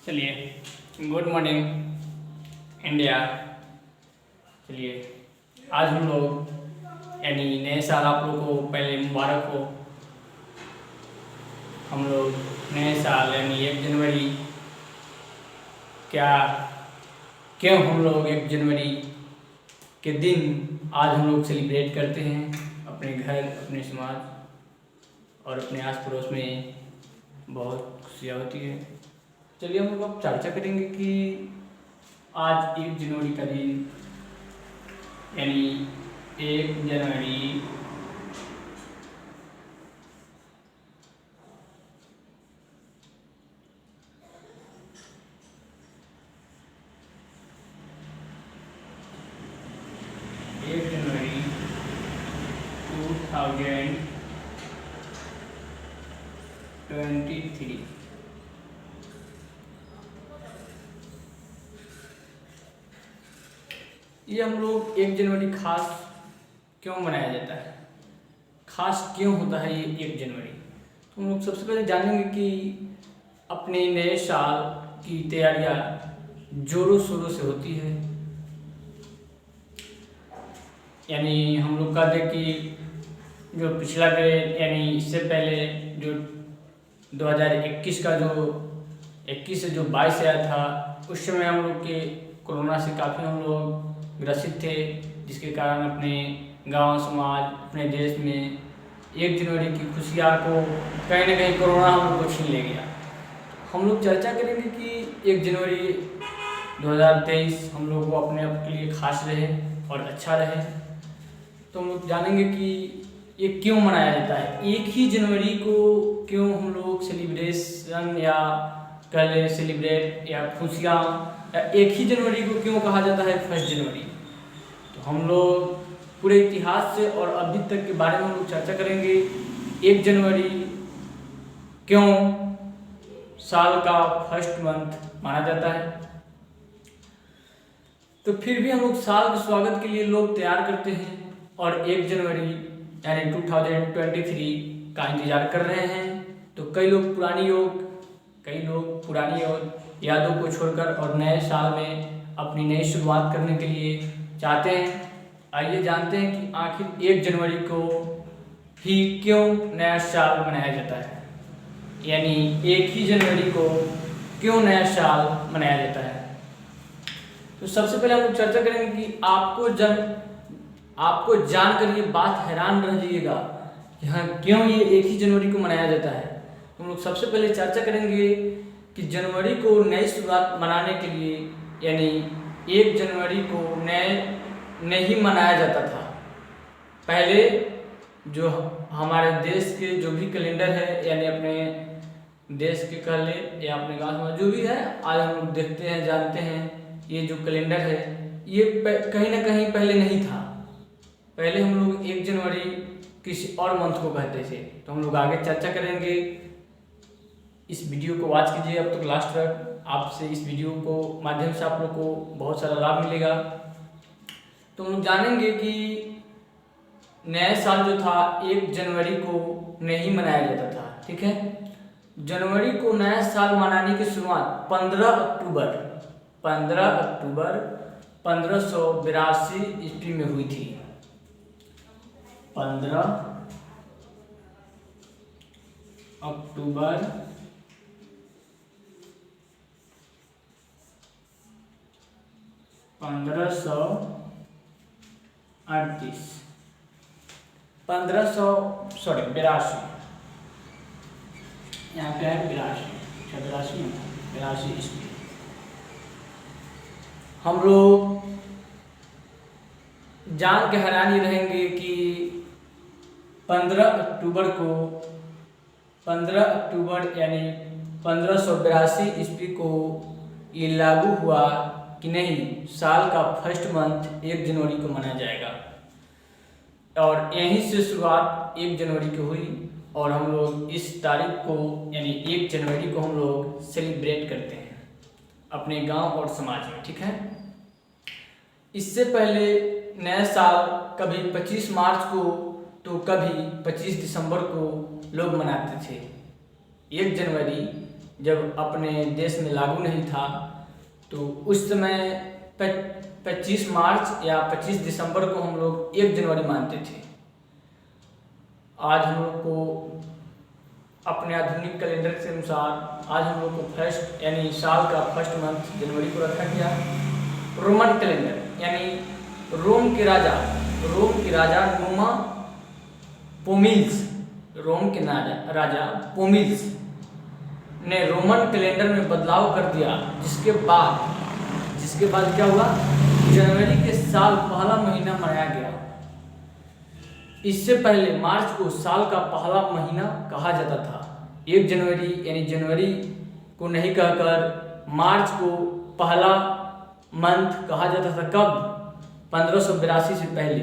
चलिए, good morning India. चलिए, आज हम लोग यानी नए साल आप लोग को पहले मुबारक हो। हम लोग नए साल यानी 1 जनवरी क्या क्यों हम लोग 1 जनवरी के दिन आज हम लोग सेलिब्रेट करते हैं अपने घर, अपने समाज और अपने आस पड़ोस में बहुत खुशियाँ होती है। चलिए, हम लोग अब चर्चा करेंगे कि आज 1 जनवरी का दिन यानी 1 जनवरी एक जनवरी 2023 ये हम लोग 1 जनवरी खास क्यों मनाया जाता है, खास क्यों होता है ये 1 जनवरी। तो हम लोग सबसे पहले जानेंगे कि अपने नए साल की तैयारियां जोरों शोरों से होती है। यानी हम लोग कहते हैं कि जो पिछला ग्रेड यानी इससे पहले जो 2021 का जो 21 से जो 22 आया था, उस समय हम लोग के कोरोना से काफ़ी हम लोग ग्रसित थे, जिसके कारण अपने गांव समाज अपने देश में 1 जनवरी की खुशियाँ को कहीं ना कहीं कोरोना हम लोग को छीन ले गया। हम लोग चर्चा करेंगे कि 1 जनवरी 2023 हम लोग को अपने आप के लिए खास रहे और अच्छा रहे। तो हम लोग जानेंगे कि ये क्यों मनाया जाता है, एक ही जनवरी को क्यों हम लोग सेलिब्रेशन या कह लें सेलिब्रेट या खुशियाँ या एक ही जनवरी को क्यों कहा जाता है 1 जनवरी। तो हम लोग पूरे इतिहास से और अभी तक के बारे में हम लोग चर्चा करेंगे। 1 जनवरी क्यों साल का फर्स्ट मंथ माना जाता है। तो फिर भी हम लोग साल के स्वागत के लिए लोग तैयार करते हैं और 1 जनवरी यानी 2023 का इंतजार कर रहे हैं। तो कई लोग पुरानी यादों को छोड़कर और नए साल में अपनी नई शुरुआत करने के लिए चाहते हैं। आइए जानते हैं कि आखिर 1 जनवरी को ही क्यों नया साल मनाया जाता है, यानी एक ही जनवरी को क्यों नया साल मनाया जाता है। तो सबसे पहले हम लोग चर्चा करेंगे कि आपको जानकर ये बात हैरान रह जाइएगा कि हाँ क्यों ये एक ही जनवरी को मनाया जाता है। हम लोग सबसे पहले चर्चा करेंगे कि जनवरी को नई शुरुआत मनाने के लिए यानी 1 जनवरी को नहीं मनाया जाता था। पहले जो हमारे देश के जो भी कैलेंडर है यानी अपने देश के कह ले या अपने गाँव में जो भी है, आज हम लोग देखते हैं जानते हैं ये जो कैलेंडर है ये कहीं ना कहीं पहले नहीं था। पहले हम लोग 1 जनवरी किसी और मंथ को कहते थे। तो हम लोग आगे चर्चा करेंगे। इस वीडियो को वॉच कीजिए अब तक लास्ट तक, आपसे इस वीडियो को माध्यम से आप लोग को बहुत सारा लाभ मिलेगा। तो हम लोग जानेंगे कि नया साल जो था 1 जनवरी को नहीं मनाया जाता था, ठीक है। जनवरी को नया साल मनाने की शुरुआत 15 अक्टूबर 1582 ईस्वी में हुई थी। 15 अक्टूबर 1538 यहाँ पे है 82 ईस्वी। हम लोग जान के हैरानी रहेंगे कि 15 अक्टूबर यानी 1582 ईस्वी को ये लागू हुआ कि नहीं, साल का फर्स्ट मंथ 1 जनवरी को मनाया जाएगा। और यहीं से शुरुआत 1 जनवरी की हुई और हम लोग इस तारीख को यानी 1 जनवरी को हम लोग सेलिब्रेट करते हैं अपने गांव और समाज में, ठीक है। इससे पहले नया साल कभी 25 मार्च को तो कभी 25 दिसंबर को लोग मनाते थे। 1 जनवरी जब अपने देश में लागू नहीं था, तो उस समय 25 मार्च या 25 दिसंबर को हम लोग 1 जनवरी मानते थे। आज हम लोग को अपने आधुनिक कैलेंडर के अनुसार आज हम लोग को फर्स्ट यानी साल का फर्स्ट मंथ जनवरी को रखा गया। रोमन कैलेंडर यानी रोम के राजा नूमा पोमिल्स, रोम के राजा पोमिल्स ने रोमन कैलेंडर में बदलाव कर दिया, जिसके बाद क्या हुआ, जनवरी के साल पहला महीना मनाया गया। इससे पहले मार्च को साल का पहला महीना कहा जाता था। 1 जनवरी यानी जनवरी को नहीं कहकर मार्च को पहला मंथ कहा जाता था। कब? 1582 से पहले।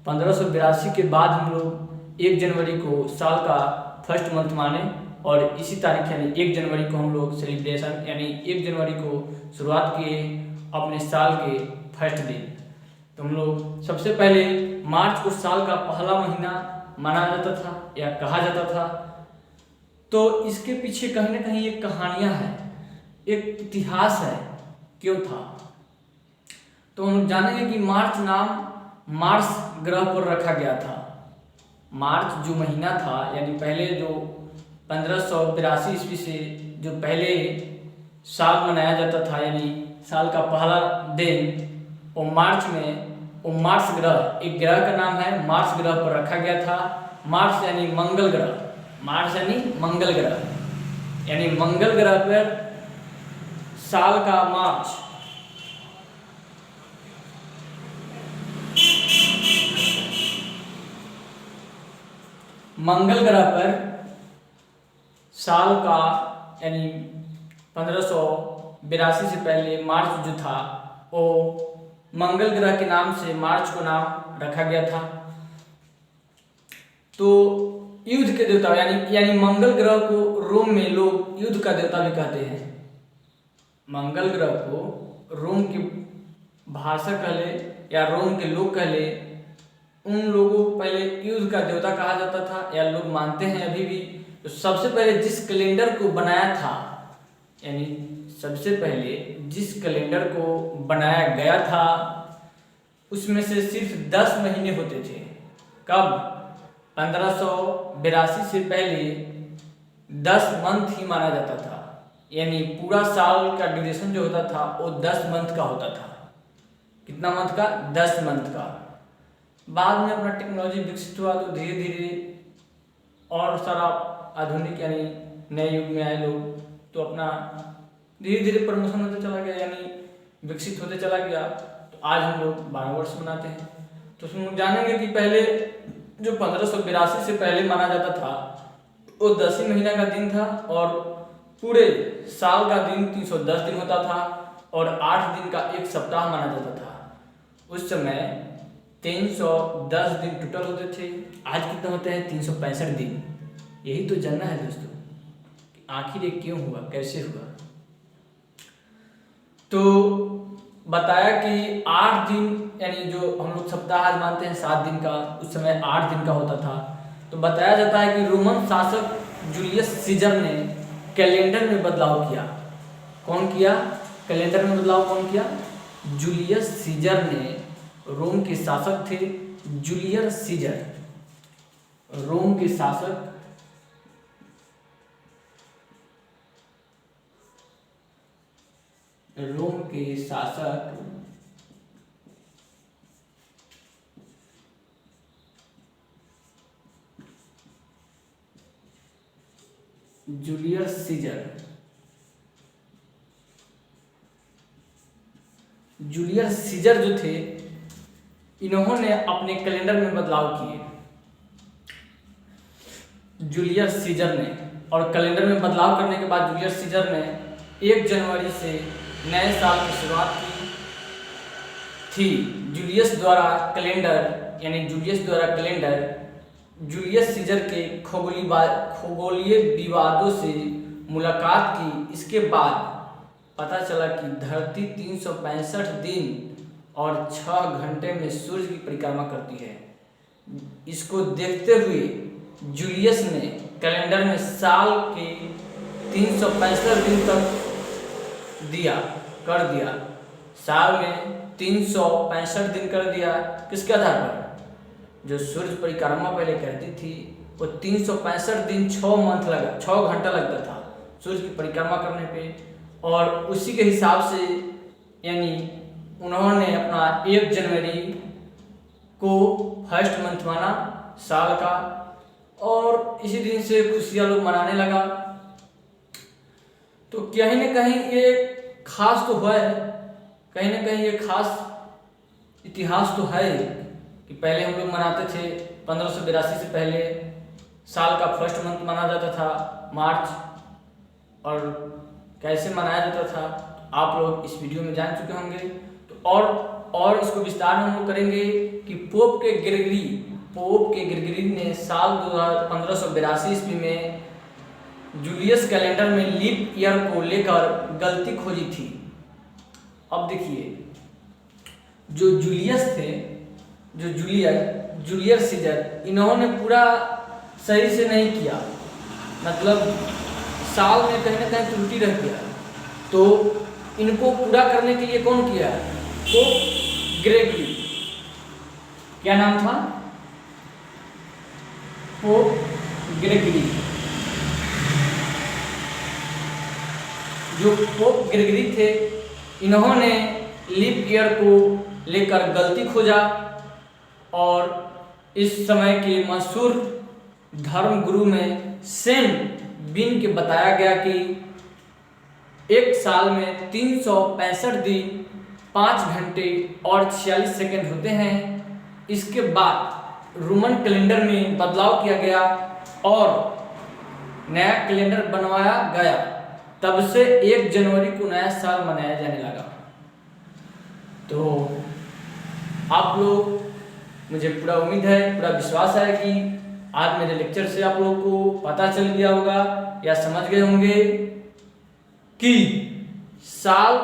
1582 के बाद हम लोग 1 जनवरी को साल का फर्स्ट मंथ माने, और इसी तारीख यानी 1 जनवरी को हम लोग सेलिब्रेशन यानी 1 जनवरी को शुरुआत किए अपने साल के फर्स्ट दिन। तो हम लोग सबसे पहले मार्च को साल का पहला महीना माना जाता था या कहा जाता था। तो इसके पीछे कहीं ना कहीं एक कहानियां है, एक इतिहास है, क्यों था। तो हम जानेंगे कि मार्च नाम मार्स ग्रह पर रखा गया था। मार्च जो महीना था यानी पहले जो 1582 ईस्वी से जो पहले साल मनाया जाता था यानी साल का पहला दिन, वो मार्स ग्रह, एक ग्रह का नाम है मार्स ग्रह पर रखा गया था। मार्स यानी मंगल ग्रह, मार्स यानी मंगल ग्रह, यानी मंगल ग्रह पर साल का मार्च मंगल ग्रह पर साल का यानी 1582 से पहले मार्च जो था वो मंगल ग्रह के नाम से मार्च को नाम रखा गया था। तो युद्ध के देवता यानी मंगल ग्रह को रोम में लोग युद्ध का देवता भी कहते हैं। मंगल ग्रह को रोम की भाषा कह ले या रोम के लोग कह ले, उन लोगों को पहले युद्ध का देवता कहा जाता था या लोग मानते हैं अभी भी। तो सबसे पहले जिस कैलेंडर को बनाया था यानी सबसे पहले जिस कैलेंडर को बनाया गया था उसमें से सिर्फ 10 महीने होते थे। कब? 1582 से पहले 10 मंथ ही माना जाता था, यानी पूरा साल का ड्यूरेशन जो होता था वो 10 मंथ का होता था। कितना मंथ का? 10 मंथ का। बाद में अपना टेक्नोलॉजी विकसित हुआ तो धीरे धीरे और सारा आधुनिक यानी नए युग में आए लोग, तो अपना धीरे धीरे प्रमोशन होते चला गया यानी विकसित होते चला गया। तो आज हम लोग 12 वर्ष मनाते हैं। तो हम जानेंगे कि पहले जो 1582 से पहले माना जाता था वो 10 ही महीना का दिन था और पूरे साल का दिन 310 दिन होता था और 8 दिन का एक सप्ताह माना जाता था। उस समय 310 दिन टोटल होते थे। आज कितना होते हैं? 365 दिन। यही तो जानना है दोस्तों कि आखिर ये क्यों हुआ, कैसे हुआ। तो बताया कि 8 दिन यानी जो हम लोग सप्ताह आज मानते हैं 7 दिन का, उस समय 8 दिन का होता था। तो बताया जाता है कि रोमन शासक जूलियस सीजर ने कैलेंडर में बदलाव किया। कौन किया? कैलेंडर में बदलाव कौन किया? जूलियस सीजर ने। रोम के शासक थे जूलियस सीजर। रोम के शासक जूलियस सीजर। जूलियस सीजर जो थे इन्होंने अपने कैलेंडर में बदलाव किए। जूलियस सीजर ने, और कैलेंडर में बदलाव करने के बाद जूलियस सीजर ने 1 जनवरी से नए साल की शुरुआत की थी। जूलियस द्वारा कैलेंडर जूलियस सीजर के खगोलीय विवादों से मुलाकात की। इसके बाद पता चला कि धरती 365 दिन और 6 घंटे में सूर्य की परिक्रमा करती है। इसको देखते हुए जूलियस ने कैलेंडर में साल के 365 दिन तक कर दिया। साल में 365 दिन कर दिया। किसके आधार पर? जो सूर्य परिक्रमा पहले करती थी वो 365 दिन 6 घंटा लगता था सूर्य की परिक्रमा करने पे, और उसी के हिसाब से यानी उन्होंने अपना 1 जनवरी को फर्स्ट मंथ माना साल का, और इसी दिन से खुशियाँ लोग मनाने लगा। तो कहीं न कहीं ये खास तो है, कहीं न कहीं ये खास इतिहास तो है कि पहले हम लोग मनाते थे 1582 से पहले साल का फर्स्ट मंथ माना जाता था मार्च, और कैसे मनाया जाता था आप लोग इस वीडियो में जान चुके होंगे। तो और इसको विस्तार में हम लोग करेंगे कि पोप के गिरगिरी ने साल 1582 ईस्वी में जूलियस कैलेंडर में लीप ईयर को लेकर गलती खोजी थी। अब देखिए, जो जूलियस थे, जो जूलियस सीजर, इन्होंने पूरा सही से नहीं किया, मतलब साल में कहीं ना कहीं त्रुटि रह गया। तो इनको पूरा करने के लिए कौन किया? तो ग्रेगरी, क्या नाम था? Pope Gregory. जो पोप ग्रेगरी थे, इन्होंने लीप ईयर को लेकर गलती खोजा, और इस समय के मशहूर धर्म गुरु में सेंट बिन के बताया गया कि एक साल में 365 दिन 5 घंटे और 46 सेकंड होते हैं। इसके बाद रोमन कैलेंडर में बदलाव किया गया और नया कैलेंडर बनवाया गया। तब से 1 जनवरी को नया साल मनाया जाने लगा। तो आप लोग, मुझे पूरा उम्मीद है, पूरा विश्वास है कि आज मेरे लेक्चर से आप लोगों को पता चल गया होगा या समझ गए होंगे कि साल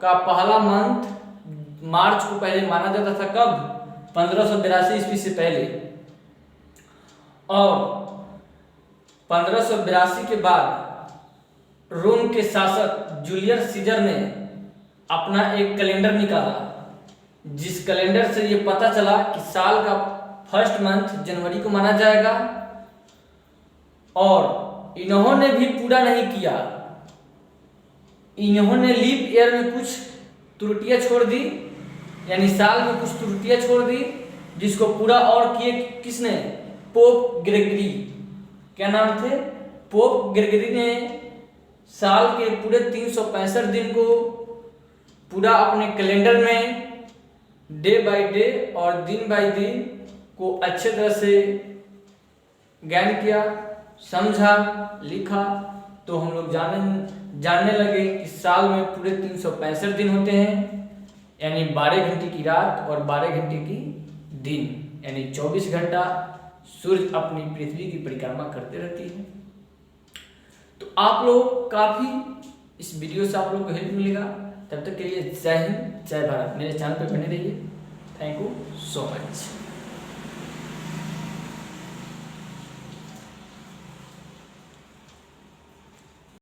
का पहला मंथ मार्च को पहले माना जाता था। कब? 1582 ईस्वी से पहले। और 1582 के बाद रोम के शासक जूलियस सीजर ने अपना एक कैलेंडर निकाला, जिस कैलेंडर से ये पता चला कि साल का फर्स्ट मंथ जनवरी को माना जाएगा। और इन्होंने भी पूरा नहीं किया, इन्होंने लीप ईयर में कुछ त्रुटियां छोड़ दी, यानी साल में कुछ त्रुटियां छोड़ दी, जिसको पूरा और किए किसने? Pope Gregory. क्या नाम थे? पोप ग्रेगरी ने साल के पूरे 365 दिन को पूरा अपने कैलेंडर में डे बाय डे और दिन बाय दिन को अच्छे तरह से ज्ञान किया, समझा, लिखा। तो हम लोग जानने लगे कि साल में पूरे 365 दिन होते हैं, यानी 12 घंटे की रात और 12 घंटे की दिन, यानी 24 घंटा सूर्य अपनी पृथ्वी की परिक्रमा करते रहती है। तो आप लोग काफ़ी इस वीडियो से आप लोग को हेल्प मिलेगा। तब तक के लिए जय हिंद, जय भारत। मेरे चैनल पर बने रहिए। Thank you so much.